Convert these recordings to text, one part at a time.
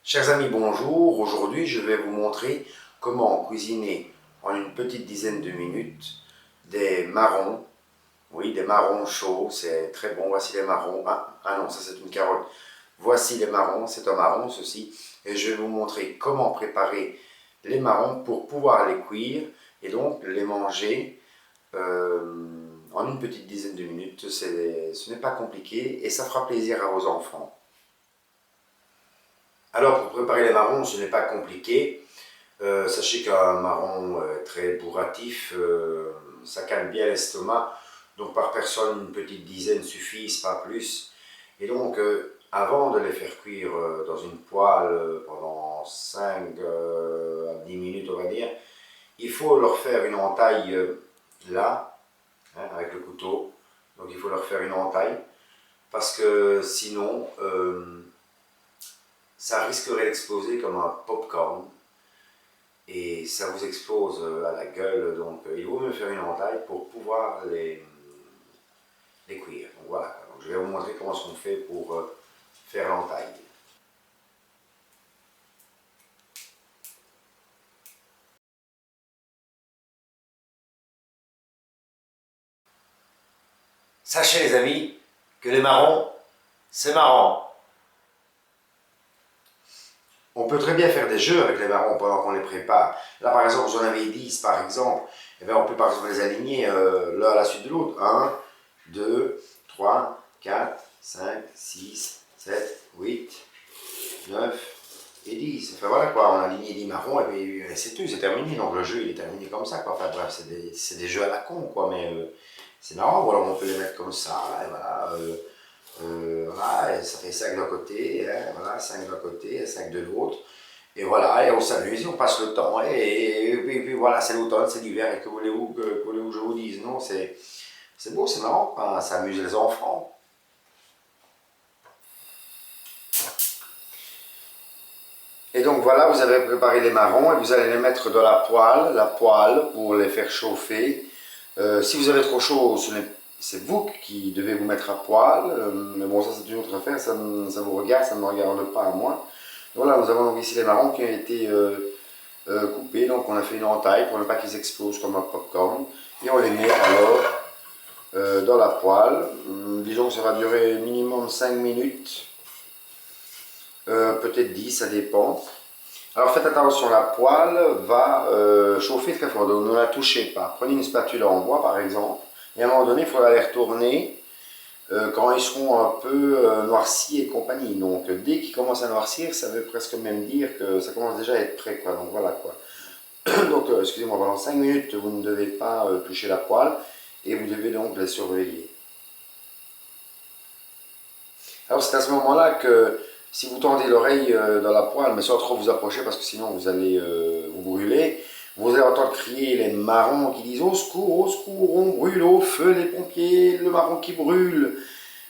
Chers amis, bonjour. Aujourd'hui, je vais vous montrer comment cuisiner en une petite dizaine de minutes des marrons. Oui, des marrons chauds, c'est très bon. Voici les marrons. Ah non, ça c'est une carotte. Voici les marrons, c'est un marron ceci. Et je vais vous montrer comment préparer les marrons pour pouvoir les cuire et donc les manger en une petite dizaine de minutes. Ce n'est pas compliqué et ça fera plaisir à vos enfants. Alors, pour préparer les marrons, ce n'est pas compliqué. Sachez qu'un marron très bourratif, ça calme bien l'estomac. Donc, par personne, une petite dizaine suffisent, pas plus. Et donc, avant de les faire cuire dans une poêle pendant 5 à 10 minutes, on va dire, il faut leur faire une entaille là, hein, avec le couteau. Donc, il faut leur faire une entaille. Parce que sinon, ça risquerait d'exploser comme un popcorn et ça vous explose à la gueule, donc il vaut mieux faire une entaille pour pouvoir les cuire. Donc voilà, donc, je vais vous montrer comment on fait pour faire l'entaille. Sachez les amis que les marrons, c'est marrant. On peut très bien faire des jeux avec les marrons pendant qu'on les prépare. Là par exemple, j'en avais 10 par exemple. Et bien, on peut par exemple les aligner l'un à la suite de l'autre. 1, 2, 3, 4, 5, 6, 7, 8, 9 et 10. Enfin voilà quoi, on a aligné 10 marrons et puis c'est tout, c'est terminé. Donc le jeu il est terminé comme ça quoi. Enfin bref, c'est des jeux à la con quoi, mais c'est marrant. Voilà, on peut les mettre comme ça, et voilà. Voilà, et ça fait 5 d'un côté, hein, voilà, 5 d'un côté et 5 de l'autre. Et voilà, et on s'amuse, on passe le temps. Et puis voilà, c'est l'automne, c'est l'hiver, et que voulez-vous que je vous dise? Non, c'est beau, c'est marrant, hein, ça amuse les enfants. Et donc voilà, vous avez préparé les marrons et vous allez les mettre dans la poêle pour les faire chauffer. Si vous avez trop chaud, c'est vous qui devez vous mettre à poêle, mais bon, ça c'est une autre affaire, ça vous regarde, ça ne me regarde pas à moi. Voilà, nous avons donc ici les marrons qui ont été coupés, donc on a fait une entaille pour ne pas qu'ils explosent comme un popcorn, et on les met alors dans la poêle. Disons que ça va durer minimum 5 minutes, peut-être 10, ça dépend. Alors faites attention, la poêle va chauffer très fort, donc ne la touchez pas. Prenez une spatule en bois par exemple, et à un moment donné, il faudra les retourner quand ils seront un peu noircis et compagnie. Donc dès qu'ils commencent à noircir, ça veut presque même dire que ça commence déjà à être prêt, quoi. Donc voilà quoi. Donc excusez-moi, pendant 5 minutes, vous ne devez pas toucher la poêle, et vous devez donc les surveiller. Alors c'est à ce moment-là que si vous tendez l'oreille dans la poêle, mais sans trop vous approcher parce que sinon vous allez vous brûler, vous allez entendre crier les marrons qui disent au secours, on brûle au feu les pompiers, le marron qui brûle.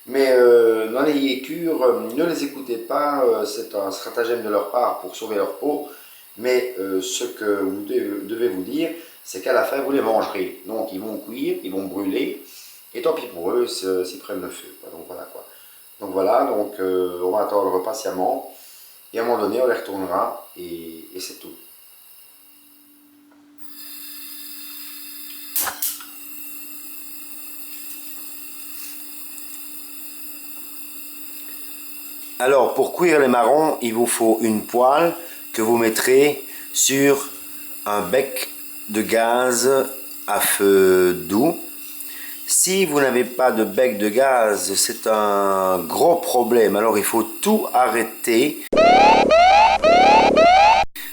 Mais dans les yécures, ne les écoutez pas, c'est un stratagème de leur part pour sauver leur peau. Mais ce que vous devez vous dire, c'est qu'à la fin vous les mangerez. Donc ils vont cuire, ils vont brûler, et tant pis pour eux s'ils prennent le feu. Quoi. Donc voilà quoi. Donc voilà, donc on va attendre patiemment, et à un moment donné on les retournera, et c'est tout. Alors pour cuire les marrons, il vous faut une poêle que vous mettrez sur un bec de gaz à feu doux. Si vous n'avez pas de bec de gaz, c'est un gros problème. Alors il faut tout arrêter.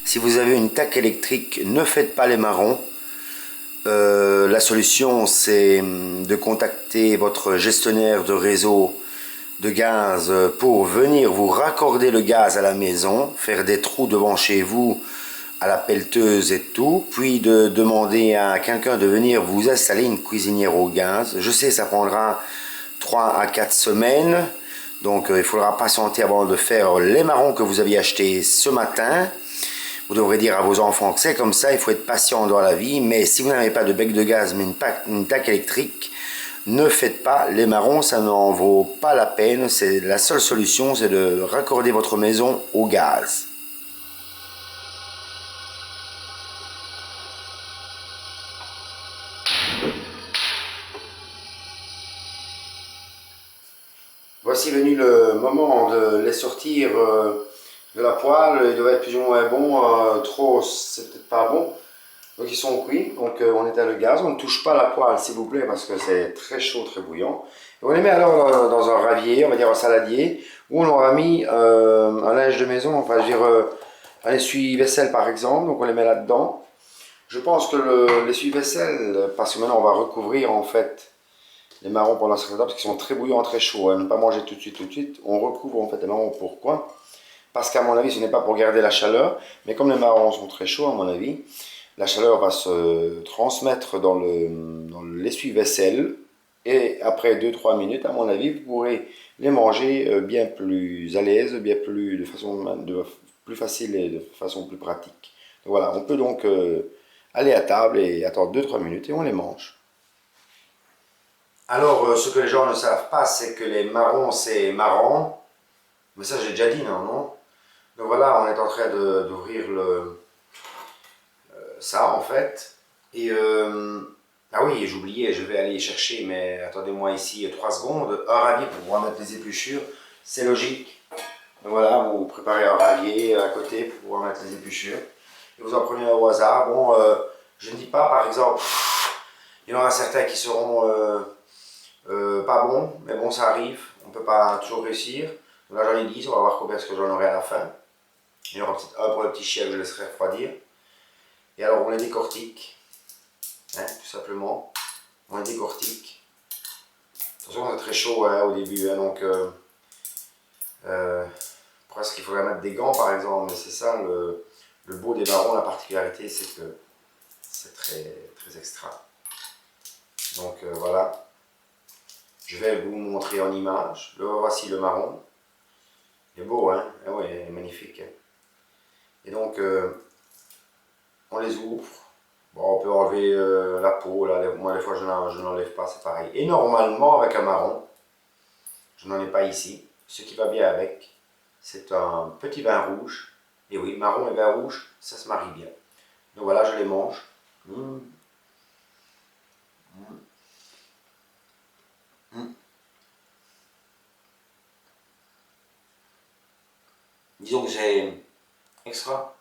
Si vous avez une taque électrique, ne faites pas les marrons. La solution, c'est de contacter votre gestionnaire de réseau de gaz pour venir vous raccorder le gaz à la maison, faire des trous devant chez vous à la pelleteuse et tout, puis de demander à quelqu'un de venir vous installer une cuisinière au gaz. Je sais, ça prendra 3 à 4 semaines, donc il faudra patienter avant de faire les marrons que vous aviez achetés ce matin. Vous devrez dire à vos enfants que c'est comme ça, il faut être patient dans la vie, mais si vous n'avez pas de bec de gaz mais une taque électrique, ne faites pas les marrons, ça n'en vaut pas la peine. C'est la seule solution, c'est de raccorder votre maison au gaz. voici venu le moment de les sortir de la poêle. Ils doivent être plus ou moins bons, trop c'est peut-être pas bon. Donc ils sont cuits, donc on éteint le gaz, on ne touche pas la poêle s'il vous plaît parce que c'est très chaud, très bouillant. Et on les met alors dans un ravier, on va dire un saladier, où on aura mis un linge de maison, enfin je veux dire un essuie-vaisselle par exemple, donc on les met là-dedans. Je pense que l'essuie-vaisselle, parce que maintenant on va recouvrir en fait les marrons pendant ce temps parce qu'ils sont très bouillants, très chauds, hein. Ne pas manger tout de suite, on recouvre en fait les marrons, pourquoi? Parce qu'à mon avis ce n'est pas pour garder la chaleur, mais comme les marrons sont très chauds à mon avis, la chaleur va se transmettre dans l'essuie-vaisselle et après 2-3 minutes, à mon avis, vous pourrez les manger bien plus à l'aise, bien plus plus facile et de façon plus pratique. Donc voilà, on peut donc aller à table et attendre 2-3 minutes et on les mange. Alors, ce que les gens ne savent pas, c'est que les marrons, c'est marrant. Mais ça, j'ai déjà dit, non? Donc voilà, on est en train d'ouvrir ça en fait. Et ah oui, j'oubliais, je vais aller chercher, mais attendez-moi ici 3 secondes, un ravier pour pouvoir mettre les épluchures, c'est logique. Donc voilà, vous préparez un ravier à côté pour pouvoir mettre les épluchures. Et vous en prenez un au hasard. Bon, je ne dis pas par exemple, il y en aura certains qui seront pas bons, mais bon, ça arrive, on ne peut pas toujours réussir. Donc là j'en ai 10, on va voir combien est-ce que j'en aurai à la fin. Il y en aura peut-être un pour le petit chien que je laisserai refroidir. Et alors on les décortique, hein, tout simplement. On les décortique. Attention, c'est très chaud hein, au début, hein, donc presque il faudrait mettre des gants par exemple, mais c'est ça le beau des marrons, la particularité c'est que c'est très extra. Donc voilà, je vais vous montrer en image. Là, voici le marron. Il est beau, hein? Ah ouais, il est magnifique. Hein. Et donc on les ouvre. Bon, on peut enlever la peau, là, moi des fois je n'enlève pas, c'est pareil. Et normalement avec un marron, je n'en ai pas ici, ce qui va bien avec, c'est un petit vin rouge. Et oui, marron et vin rouge, ça se marie bien. Donc voilà, je les mange. Mmh. Mmh. Mmh. Disons que c'est extra.